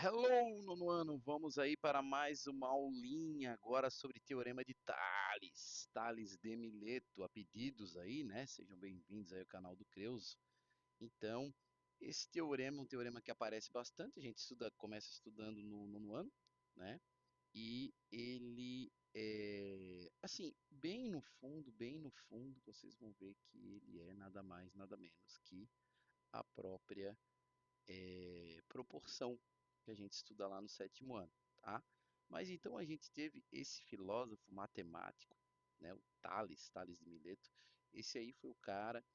Hello, nono ano! Vamos aí para mais uma aulinha agora sobre Teorema de Tales. Tales de Mileto, a pedidos aí, né? Sejam bem-vindos aí ao canal do Creus. Então, esse teorema é um teorema que aparece bastante, a gente começa estudando no nono ano, né? E ele é, assim, bem no fundo, vocês vão ver que ele é nada mais, nada menos que a própria proporção que a gente estuda lá no sétimo ano, tá? Mas então a gente teve esse filósofo matemático, né, o Tales de Mileto. Esse aí foi o cara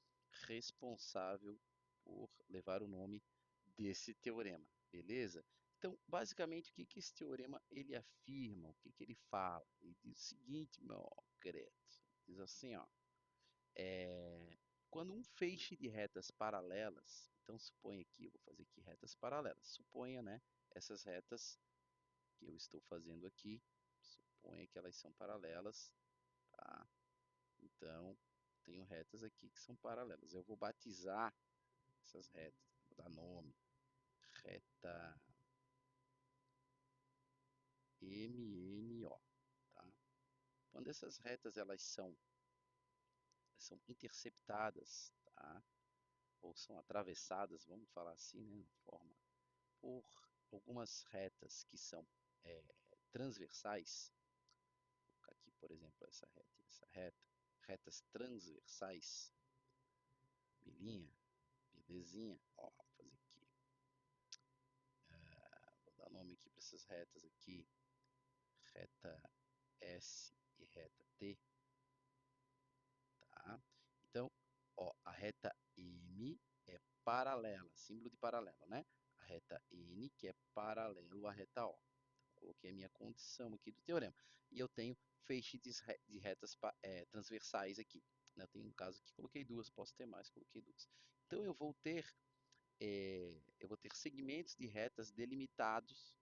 responsável por levar o nome desse teorema, beleza? Então, basicamente, o que que esse teorema ele afirma? O que que ele fala? Ele diz o seguinte, meu querido, diz assim, ó, quando um feixe de retas paralelas, então suponha aqui, eu vou fazer aqui retas paralelas, suponha, né, essas retas que eu estou fazendo aqui, suponha que elas são paralelas, tá? Então, tenho retas aqui que são paralelas. Eu vou batizar essas retas, vou dar nome, reta MNO, tá? Quando essas retas elas são interceptadas, tá? Ou são atravessadas, vamos falar assim, né, na forma por algumas retas que são transversais, vou colocar aqui, por exemplo, essa reta, retas transversais, belinha, belezinha, ó, vou fazer aqui, vou dar nome aqui para essas retas aqui, reta S e reta T, tá? Então, ó, a reta M é paralela, símbolo de paralelo, né? A reta N que é paralelo à reta O. Coloquei a minha condição aqui do teorema. E eu tenho feixe de retas transversais aqui. Eu tenho um caso que coloquei duas, posso ter mais, coloquei duas. Então eu vou ter segmentos de retas delimitados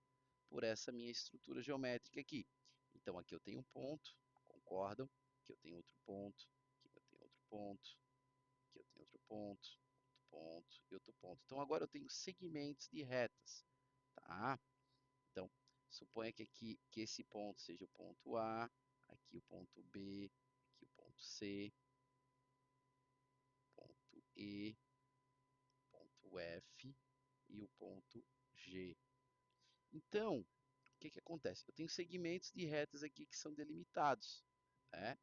por essa minha estrutura geométrica aqui. Então aqui eu tenho um ponto, concordam? Aqui eu tenho outro ponto, aqui eu tenho outro ponto, aqui eu tenho outro ponto e outro ponto. Então agora eu tenho segmentos de retas, tá? Então, suponha que aqui que esse ponto seja o ponto A, aqui o ponto B, aqui o ponto C, ponto E, ponto F e o ponto G. Então, o que que acontece? Eu tenho segmentos de retas aqui que são delimitados, né?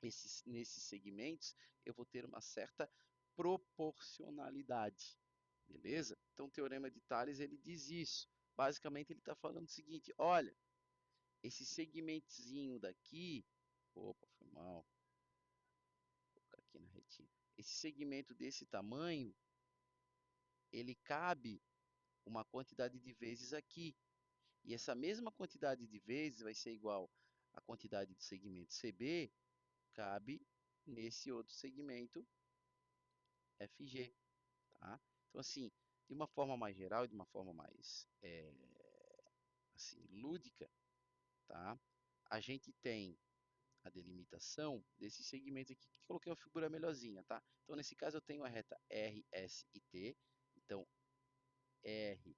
Nesses segmentos eu vou ter uma certa proporcionalidade, beleza? Então o Teorema de Tales ele diz isso. Basicamente ele está falando o seguinte, olha, esse segmentozinho daqui, opa, foi mal, vou colocar aqui na retinha, esse segmento desse tamanho, ele cabe uma quantidade de vezes aqui, e essa mesma quantidade de vezes vai ser igual à quantidade do segmento CB, cabe nesse outro segmento FG, tá? Então assim, de uma forma mais geral, de uma forma mais assim, lúdica, tá? A gente tem a delimitação desses segmentos aqui, que coloquei uma figura melhorzinha, tá? Então, nesse caso, eu tenho a reta R, S e T. Então, R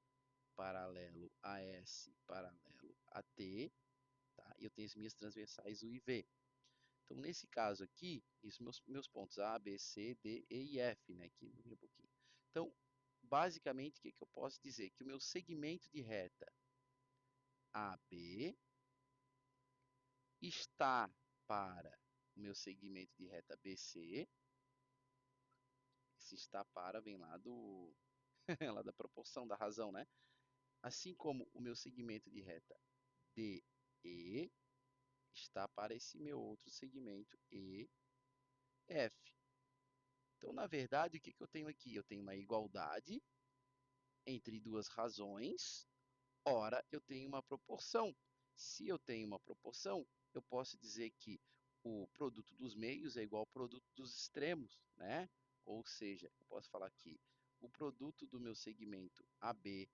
paralelo a S, paralelo a T, tá? E eu tenho as minhas transversais U e V. Então, nesse caso aqui, isso meus pontos A, B, C, D, E e F, né? Aqui um pouquinho. Então, basicamente, o que, que eu posso dizer? Que o meu segmento de reta AB está para o meu segmento de reta BC. Esse está para vem lá lá da proporção da razão, né? Assim como o meu segmento de reta DE está para esse meu outro segmento EF. Então, na verdade, o que, que eu tenho aqui? Eu tenho uma igualdade entre duas razões, ora eu tenho uma proporção. Se eu tenho uma proporção, eu posso dizer que o produto dos meios é igual ao produto dos extremos, né? Ou seja, eu posso falar que o produto do meu segmento AB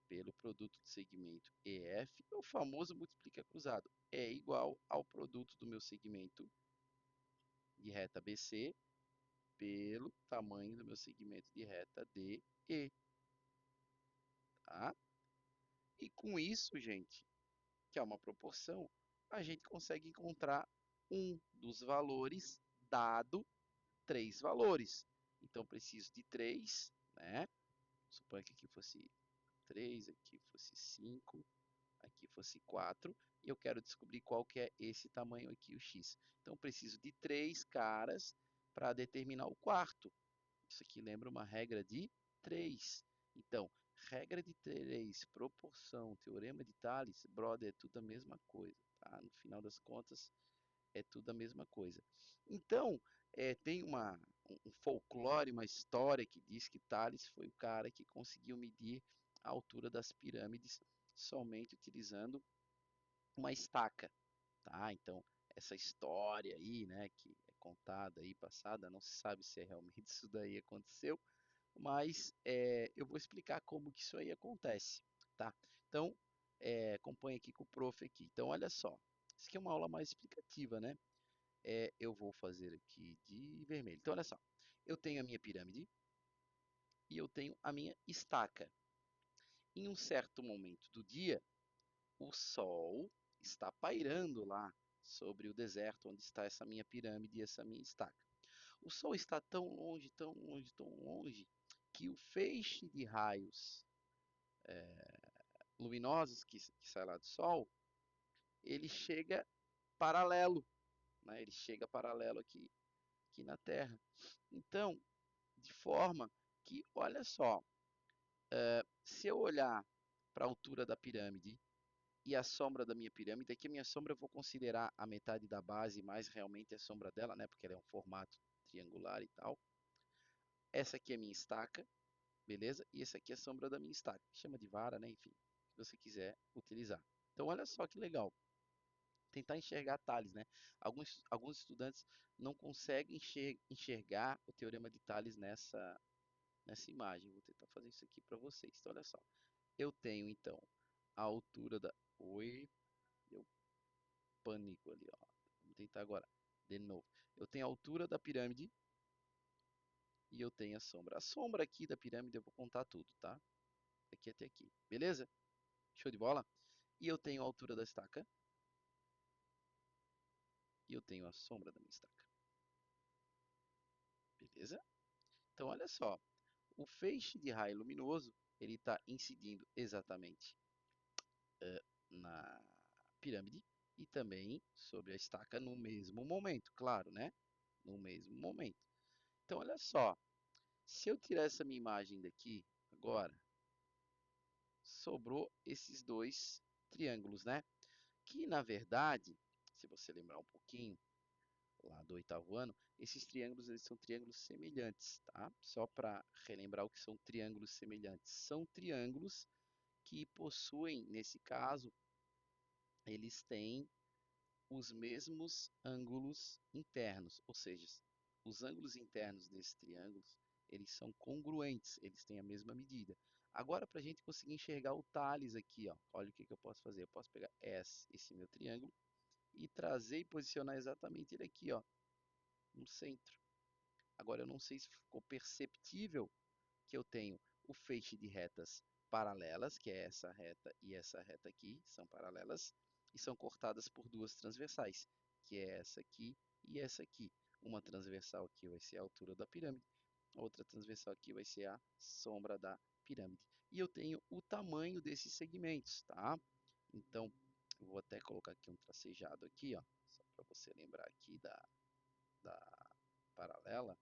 pelo produto do segmento EF, o famoso multiplica cruzado, é igual ao produto do meu segmento de reta BC pelo tamanho do meu segmento de reta DE. tá? E com isso, gente, que é uma proporção, a gente consegue encontrar um dos valores dado 3 valores. Então, preciso de 3, né? Suponha que aqui fosse 3, aqui fosse 5, aqui fosse 4, e eu quero descobrir qual que é esse tamanho aqui, o x. Então, preciso de 3 caras para determinar o quarto. Isso aqui lembra uma regra de 3. Então, regra de 3, proporção, teorema de Tales, brother, é tudo a mesma coisa. Tá? No final das contas, é tudo a mesma coisa. Então, tem um folclore, uma história que diz que Tales foi o cara que conseguiu medir a altura das pirâmides somente utilizando uma estaca. Tá? Então, essa história aí, né, que é contada aí, passada, não se sabe se realmente isso daí aconteceu, mas eu vou explicar como que isso aí acontece, tá? Então, acompanhe aqui com o prof aqui. Então, olha só, isso aqui é uma aula mais explicativa, né? Eu vou fazer aqui de vermelho. Então, olha só, eu tenho a minha pirâmide e eu tenho a minha estaca. Em um certo momento do dia, o Sol está pairando lá sobre o deserto onde está essa minha pirâmide e essa minha estaca. O Sol está tão longe, tão longe, tão longe, que o feixe de raios luminosos que sai lá do Sol, ele chega paralelo, né? Ele chega paralelo aqui na Terra. Então, de forma que, olha só, se eu olhar para a altura da pirâmide e a sombra da minha pirâmide, aqui a minha sombra eu vou considerar a metade da base mais realmente a sombra dela, né? Porque ela é um formato triangular e tal. Essa aqui é a minha estaca, beleza? E essa aqui é a sombra da minha estaca. Chama de vara, né? Enfim, se você quiser utilizar. Então, olha só que legal. Tentar enxergar Tales, né? Alguns estudantes não conseguem enxergar o teorema de Tales nessa imagem. Vou tentar fazer isso aqui para vocês. Então, olha só. Eu tenho, então, a altura da... Oi, deu pânico ali, ó. Vamos tentar agora, de novo. Eu tenho a altura da pirâmide e eu tenho a sombra. A sombra aqui da pirâmide eu vou contar tudo, tá? Aqui até aqui, beleza? Show de bola? E eu tenho a altura da estaca e eu tenho a sombra da minha estaca. Beleza? Então, olha só. O feixe de raio luminoso, ele está incidindo exatamente na pirâmide e também sobre a estaca no mesmo momento, claro, né? No mesmo momento. Então, olha só, se eu tirar essa minha imagem daqui agora, sobrou esses dois triângulos, né? Que, na verdade, se você lembrar um pouquinho, lá do 8º ano, esses triângulos eles são triângulos semelhantes, tá? Só para relembrar o que são triângulos semelhantes. São triângulos que possuem, nesse caso, eles têm os mesmos ângulos internos, ou seja, os ângulos internos desses triângulos, eles são congruentes, eles têm a mesma medida. Agora, para a gente conseguir enxergar o Tales aqui, ó, olha o que eu posso fazer. Eu posso pegar esse meu triângulo e trazer e posicionar exatamente ele aqui, ó, no centro. Agora, eu não sei se ficou perceptível que eu tenho o feixe de retas paralelas, que é essa reta e essa reta aqui, são paralelas, e são cortadas por duas transversais, que é essa aqui e essa aqui. Uma transversal aqui vai ser a altura da pirâmide, a outra transversal aqui vai ser a sombra da pirâmide. E eu tenho o tamanho desses segmentos, tá? Então, eu vou até colocar aqui um tracejado aqui, ó, só para você lembrar aqui da paralela,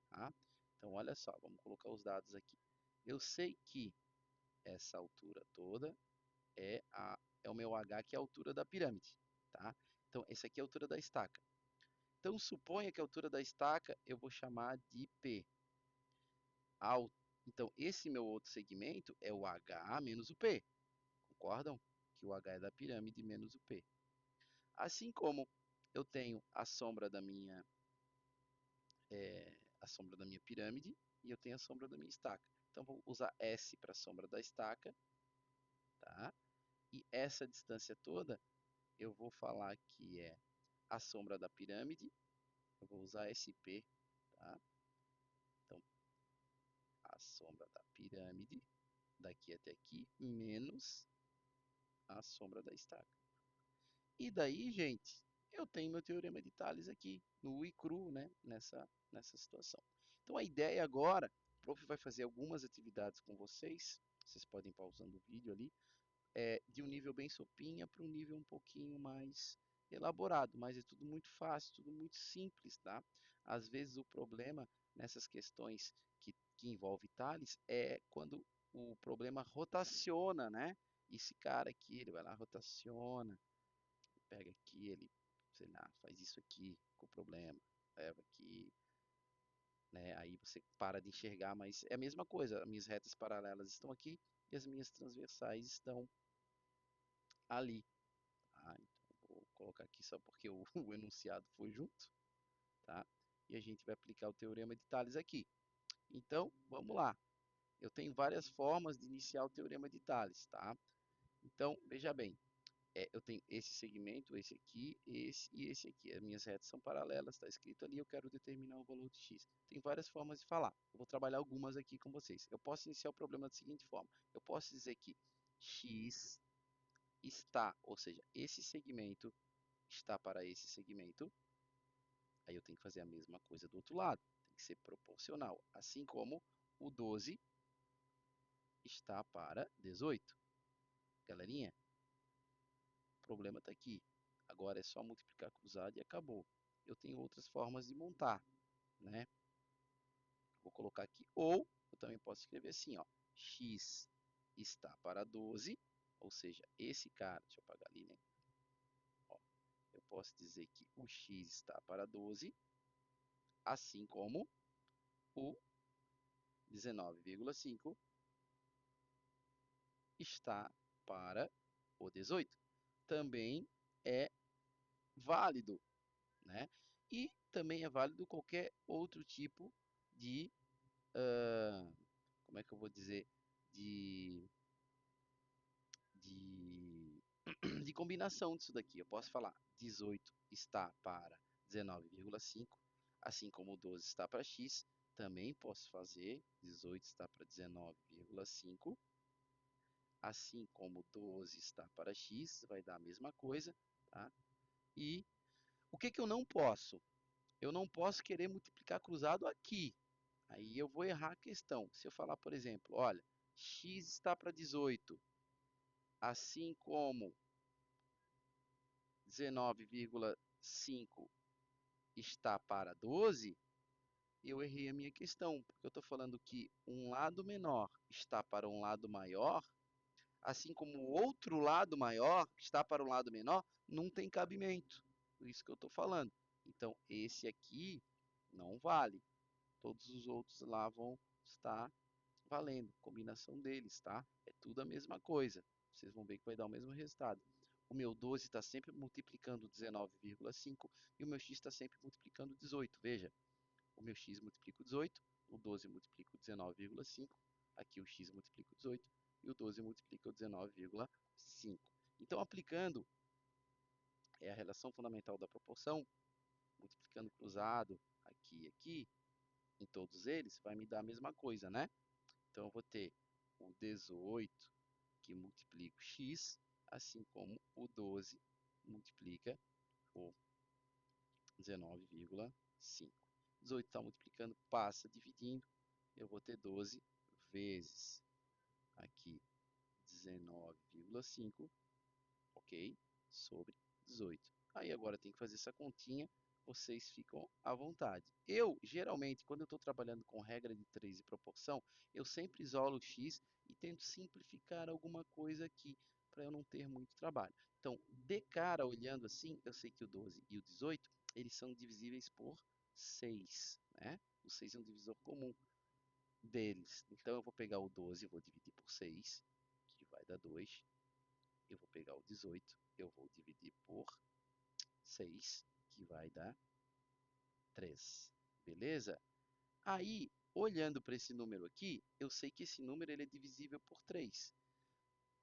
tá? Então, olha só, vamos colocar os dados aqui. Eu sei que essa altura toda é o meu H, que é a altura da pirâmide, tá? Então, essa aqui é a altura da estaca. Então, suponha que a altura da estaca eu vou chamar de P. Então, esse meu outro segmento é o H menos o P. Concordam? Que o H é da pirâmide menos o P. Assim como eu tenho a sombra da minha pirâmide e eu tenho a sombra da minha estaca. Então, vou usar S para a sombra da estaca, tá? E essa distância toda, eu vou falar que é a sombra da pirâmide. Eu vou usar SP, tá? Então, a sombra da pirâmide daqui até aqui, menos a sombra da estaca. E daí, gente, eu tenho meu teorema de Tales aqui, nu e cru, né, nessa situação. Então, a ideia agora, o prof vai fazer algumas atividades com vocês podem ir pausando o vídeo ali, de um nível bem sopinha para um nível um pouquinho mais elaborado, mas é tudo muito fácil, tudo muito simples, tá? Às vezes o problema nessas questões que envolve Tales é quando o problema rotaciona, né? Esse cara aqui, ele vai lá, rotaciona, pega aqui, ele, sei lá, faz isso aqui com o problema, leva aqui, né? Aí você para de enxergar, mas é a mesma coisa, as minhas retas paralelas estão aqui e as minhas transversais estão ali. Tá? Então, vou colocar aqui só porque o enunciado foi junto, tá? E a gente vai aplicar o teorema de Tales aqui. Então, vamos lá. Eu tenho várias formas de iniciar o teorema de Tales, tá? Então, veja bem, eu tenho esse segmento, esse aqui, esse e esse aqui. As minhas retas são paralelas, está escrito ali, eu quero determinar o valor de x. Tem várias formas de falar. Eu vou trabalhar algumas aqui com vocês. Eu posso iniciar o problema da seguinte forma. Eu posso dizer que x está, ou seja, esse segmento está para esse segmento. Aí eu tenho que fazer a mesma coisa do outro lado. Tem que ser proporcional. Assim como o 12 está para 18. Galerinha, o problema está aqui. Agora é só multiplicar cruzado e acabou. Eu tenho outras formas de montar, né? Vou colocar aqui. Ou eu também posso escrever assim, ó. X está para 12. Ou seja, esse cara, deixa eu apagar ali, né? Ó, eu posso dizer que o x está para 12, assim como o 19,5 está para o 18. Também é válido, né? E também é válido qualquer outro tipo de, como é que eu vou dizer, de, de, de combinação disso daqui. Eu posso falar 18 está para 19,5, assim como o 12 está para x, também posso fazer 18 está para 19,5, assim como 12 está para x, vai dar a mesma coisa, tá? E o que eu não posso? Eu não posso querer multiplicar cruzado aqui. Aí eu vou errar a questão. Se eu falar, por exemplo, olha, x está para 18, assim como 19,5 está para 12, eu errei a minha questão, porque eu estou falando que um lado menor está para um lado maior, assim como o outro lado maior, que está para um lado menor, não tem cabimento. Por isso que eu estou falando. Então, esse aqui não vale. Todos os outros lá vão estar valendo. Combinação deles, tá? É tudo a mesma coisa. Vocês vão ver que vai dar o mesmo resultado. O meu 12 está sempre multiplicando 19,5 e o meu x está sempre multiplicando 18. Veja, o meu x multiplica o 18, o 12 multiplica o 19,5, aqui o x multiplica o 18 e o 12 multiplica o 19,5. Então, aplicando a relação fundamental da proporção, multiplicando cruzado aqui e aqui, em todos eles, vai me dar a mesma coisa, né? Então, eu vou ter o 18 que multiplica o x, assim como o 12 multiplica o 19,5. 18 está multiplicando, passa dividindo, eu vou ter 12 vezes aqui 19,5, ok? Sobre 18. Aí agora tem que fazer essa continha, vocês ficam à vontade. Eu, geralmente, quando eu estou trabalhando com regra de 3 e proporção, eu sempre isolo o x e tento simplificar alguma coisa aqui, para eu não ter muito trabalho. Então, de cara, olhando assim, eu sei que o 12 e o 18, eles são divisíveis por 6, né? O 6 é um divisor comum deles. Então, eu vou pegar o 12 e vou dividir por 6, que vai dar 2. Eu vou pegar o 18, eu vou dividir por 6, que vai dar 3. Beleza? Aí, olhando para esse número aqui, eu sei que esse número ele é divisível por 3.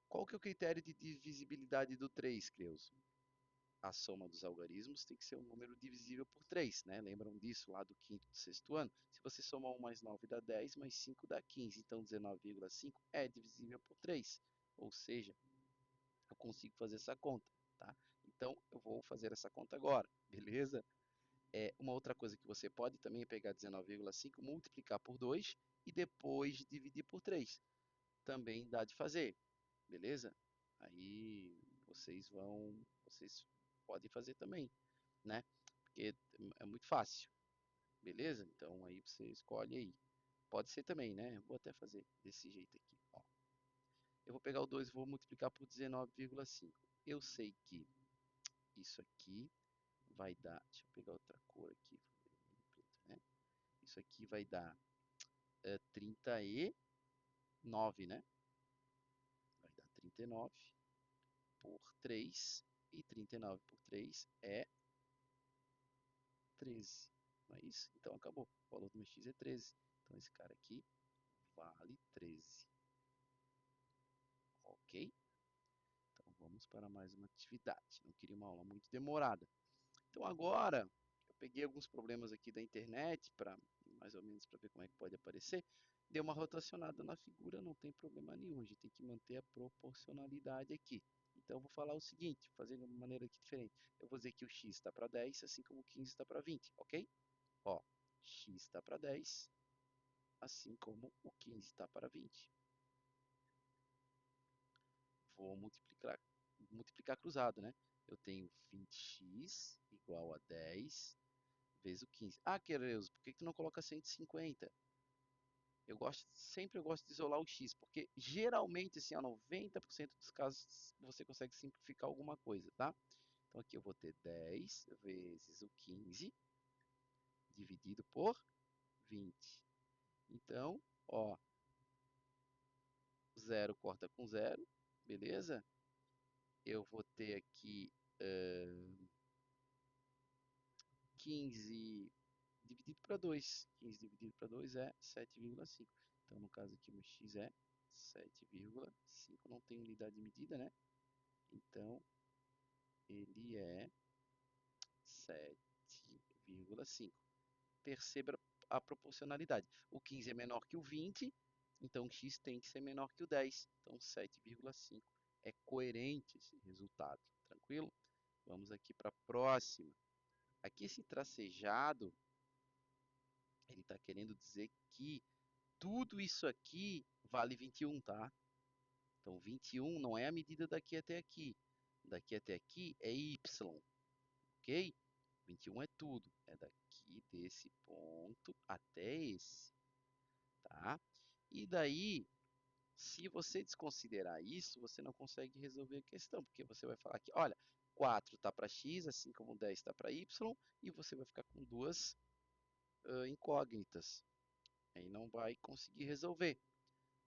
Qual que é o critério de divisibilidade do 3, Creuso? a soma dos algarismos tem que ser um número divisível por 3, né? Lembram disso lá do quinto e sexto ano? Se você somar 1 mais 9 dá 10, mais 5 dá 15. Então 19,5 é divisível por 3. Ou seja, eu consigo fazer essa conta, tá? Então eu vou fazer essa conta agora, beleza? Uma outra coisa que você pode também é pegar 19,5, multiplicar por 2 e depois dividir por 3. Também dá de fazer, beleza? Aí vocês podem fazer também, né? Porque é muito fácil, beleza? Então aí você escolhe aí. Pode ser também, né? Vou até fazer desse jeito aqui, ó. Eu vou pegar o 2 e vou multiplicar por 19,5. Eu sei que isso aqui vai dar, deixa eu pegar outra cor aqui, né? Isso aqui vai dar 39, né? Vai dar 39 por 3, e 39 por 3 é 13, não é isso? Então acabou, o valor do meu x é 13, então esse cara aqui vale 13, ok? Então vamos para mais uma atividade, não queria uma aula muito demorada. Então agora, eu peguei alguns problemas aqui da internet, para mais ou menos para ver como é que pode aparecer, dei uma rotacionada na figura, não tem problema nenhum, a gente tem que manter a proporcionalidade aqui. Então eu vou falar o seguinte, fazer de uma maneira aqui diferente. Eu vou dizer que o x está para 10, assim como o 15 está para 20, ok? Ó, x está para 10, assim como o 15 está para 20. Vou multiplicar cruzado, né? Eu tenho 20x igual a 10 vezes o 15. Ah, Queiroz, por que tu não coloca 150? Sempre eu gosto de isolar o x, porque geralmente, assim, a 90% dos casos, você consegue simplificar alguma coisa, tá? Então aqui eu vou ter 10 vezes o 15, dividido por 20. Então, ó, 0 corta com 0, beleza? Eu vou ter aqui 15 dividido para 2. 15 dividido para 2 é 7,5. Então, no caso aqui, o meu x é 7,5. Não tem unidade de medida, né? Então, ele é 7,5. Perceba a proporcionalidade. O 15 é menor que o 20, então o x tem que ser menor que o 10. Então, 7,5 é coerente esse resultado. Tranquilo? Vamos aqui para a próxima. Aqui esse tracejado, ele está querendo dizer que tudo isso aqui vale 21, tá? Então, 21 não é a medida daqui até aqui. Daqui até aqui é y, ok? 21 é tudo. É daqui desse ponto até esse, tá? E daí, se você desconsiderar isso, você não consegue resolver a questão, porque você vai falar que, olha, 4 está para x, assim como 10 está para y, e você vai ficar com duas incógnitas. Aí não vai conseguir resolver,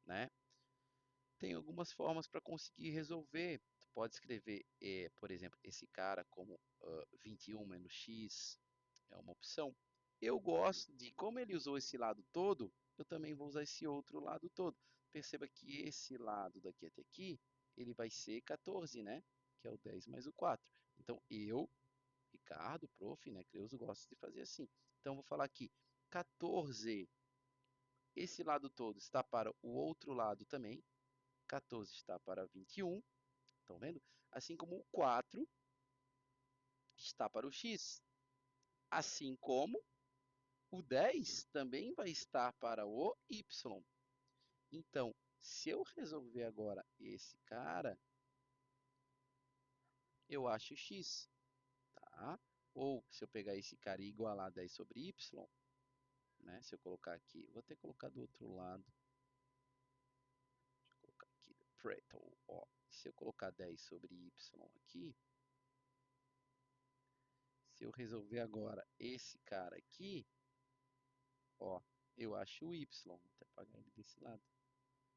né? Tem algumas formas para conseguir resolver. Tu pode escrever, por exemplo, esse cara como 21 menos x, é uma opção. Eu gosto de, como ele usou esse lado todo, eu também vou usar esse outro lado todo. Perceba que esse lado daqui até aqui, ele vai ser 14, né? Que é o 10 mais o 4. Então, eu, Ricardo, prof, né, Creuso, gosto de fazer assim. Então, vou falar aqui, 14, esse lado todo está para o outro lado também. 14 está para 21, estão vendo? Assim como o 4 está para o x. Assim como o 10 também vai estar para o y. Então, se eu resolver agora esse cara, eu acho x, tá? Ou se eu pegar esse cara e igualar 10 sobre y, né? Se eu colocar aqui, vou até colocar do outro lado. Deixa eu colocar aqui, Preto, ó. Se eu colocar 10 sobre y aqui, se eu resolver agora esse cara aqui, ó, eu acho o y, vou até apagar ele desse lado.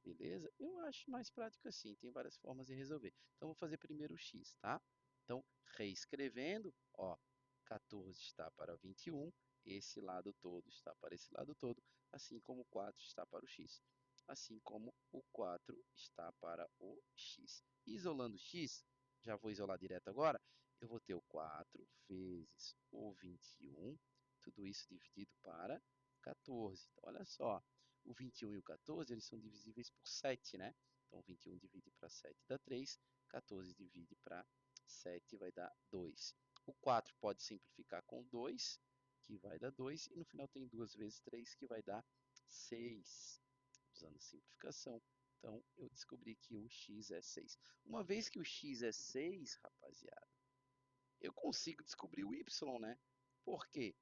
Beleza? Eu acho mais prático assim, tem várias formas de resolver. Então, vou fazer primeiro o x, tá? Então, reescrevendo, ó, 14 está para 21, esse lado todo está para esse lado todo, assim como o 4 está para o x, assim como o 4 está para o x. Isolando o x, já vou isolar direto agora, eu vou ter o 4 vezes o 21, tudo isso dividido para 14. Então, olha só, o 21 e o 14 eles são divisíveis por 7, né? Então, 21 divide para 7 dá 3, 14 divide para 7 vai dar 2. O 4 pode simplificar com 2, que vai dar 2, e no final tem 2 vezes 3, que vai dar 6, usando a simplificação. Então, eu descobri que o x é 6. Uma vez que o x é 6, rapaziada, eu consigo descobrir o y, né? Por quê?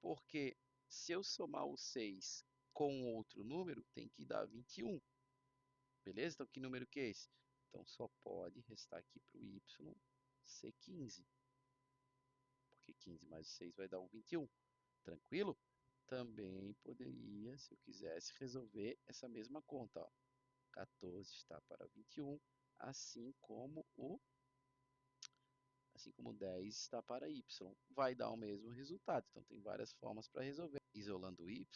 Porque se eu somar o 6 com outro número, tem que dar 21. Beleza? Então, que número que é esse? Então, só pode restar aqui para o y ser 15. Porque 15 mais 6 vai dar um 21. Tranquilo? Também poderia, se eu quisesse, resolver essa mesma conta. Ó. 14 está para 21, assim como o 10 está para y. Vai dar o mesmo resultado. Então, tem várias formas para resolver. Isolando o y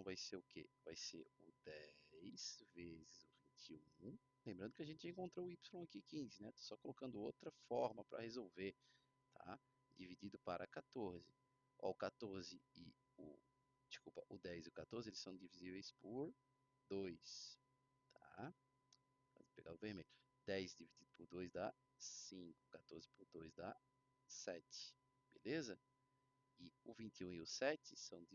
vai ser o quê? Vai ser o 10 vezes o 21. Lembrando que a gente já encontrou o y aqui 15, né? Estou só colocando outra forma para resolver, tá? Dividido para 14. Ó, o 14 e o... Desculpa, o 10 e o 14, eles são divisíveis por 2, tá? Vou pegar o vermelho. 10 dividido por 2 dá 5. 14 por 2 dá 7. Beleza? E o 21 e o 7 são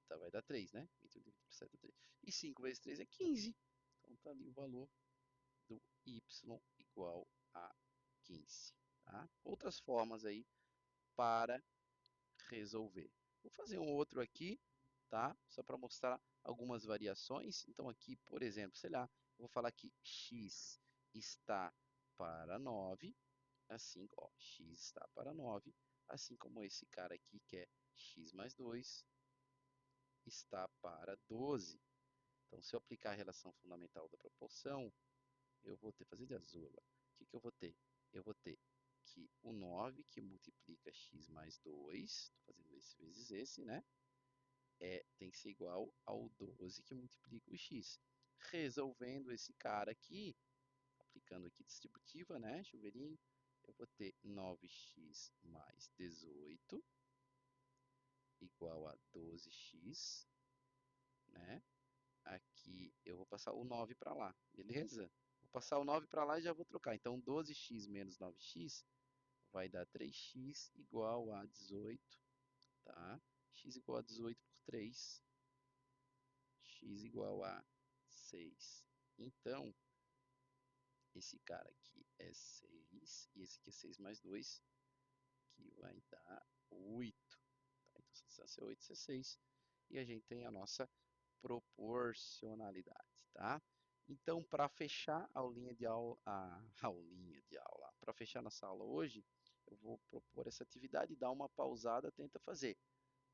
tá, vai dar 3, né? 21 dividido por 7 dá 3. E 5 vezes 3 é 15. Então tá ali o valor do y igual a 15. Tá? Outras formas aí para resolver. Vou fazer um outro aqui, tá? Só para mostrar algumas variações. Então aqui, por exemplo, sei lá, eu vou falar que x está para 9, assim, ó, x está para 9, assim como esse cara aqui que é x mais 2 está para 12. Então, se eu aplicar a relação fundamental da proporção, eu vou ter, fazer de azul agora, o que eu vou ter? Eu vou ter que o 9 que multiplica x mais 2, estou fazendo esse vezes esse, né? Tem que ser igual ao 12 que multiplica o x. Resolvendo esse cara aqui, aplicando aqui distributiva, né, chuveirinho, eu vou ter 9x mais 18 igual a 12x, né? Aqui eu vou passar o 9 para lá, beleza? Vou passar o 9 para lá e já vou trocar. Então, 12x menos 9x vai dar 3x igual a 18, tá? X igual a 18 por 3, x igual a 6. Então, esse cara aqui é 6, e esse aqui é 6 mais 2, que vai dar 8. Tá? Então, essa distância é 8, isso é 6. E a gente tem a nossa proporcionalidade, tá? Então, para fechar a aulinha de aula, para fechar nossa aula hoje, eu vou propor essa atividade, dá uma pausada, tenta fazer,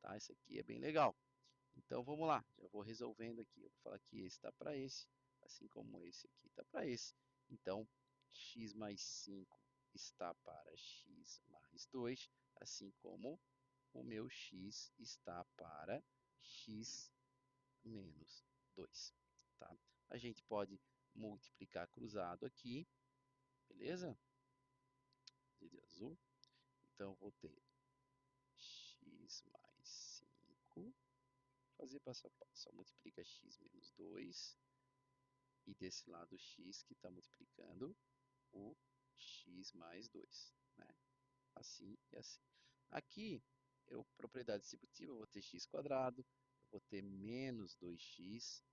tá? Isso aqui é bem legal. Então, vamos lá, já vou resolvendo aqui. Eu vou falar que esse está para esse, assim como esse aqui está para esse. Então, x mais 5 está para x mais 2, assim como o meu x está para x menos 2. Tá? A gente pode multiplicar cruzado aqui, beleza? De azul. Então, vou ter x mais 5, fazer passo a passo. Só multiplica x menos 2, e desse lado x que está multiplicando o x mais 2, né? Assim e assim. Aqui, propriedade distributiva, eu vou ter x quadrado, eu vou ter menos 2x,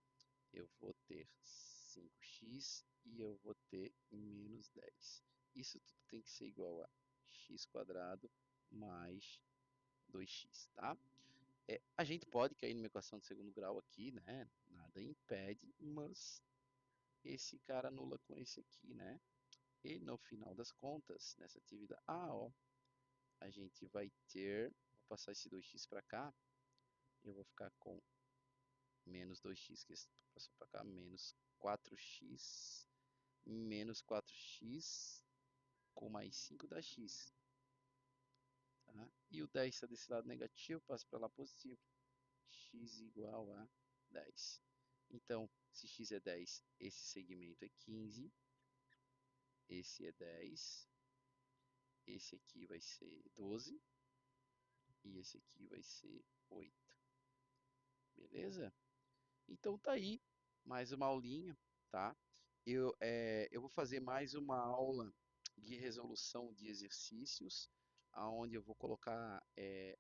eu vou ter 5x e eu vou ter menos 10. Isso tudo tem que ser igual a x quadrado mais 2x, tá? A gente pode cair numa equação de segundo grau aqui, né? Nada impede, mas esse cara anula com esse aqui, né? E no final das contas, nessa atividade, ó, a gente vai ter, vou passar esse 2x para cá, eu vou ficar com menos 2x, que passou para cá, menos 4x, com mais 5 dá x. Tá? E o 10 está desse lado negativo, passa para lá positivo, x igual a 10. Então, se x é 10, esse segmento é 15, esse é 10, esse aqui vai ser 12 e esse aqui vai ser 8. Beleza? Então tá aí, mais uma aulinha, tá? Eu vou fazer mais uma aula de resolução de exercícios, aonde eu vou colocar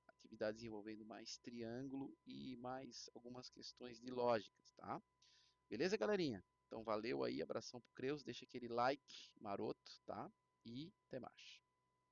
atividades envolvendo mais triângulo e mais algumas questões de lógicas, tá? Beleza, galerinha? Então valeu aí, abração pro Creus, deixa aquele like maroto, tá? E até mais.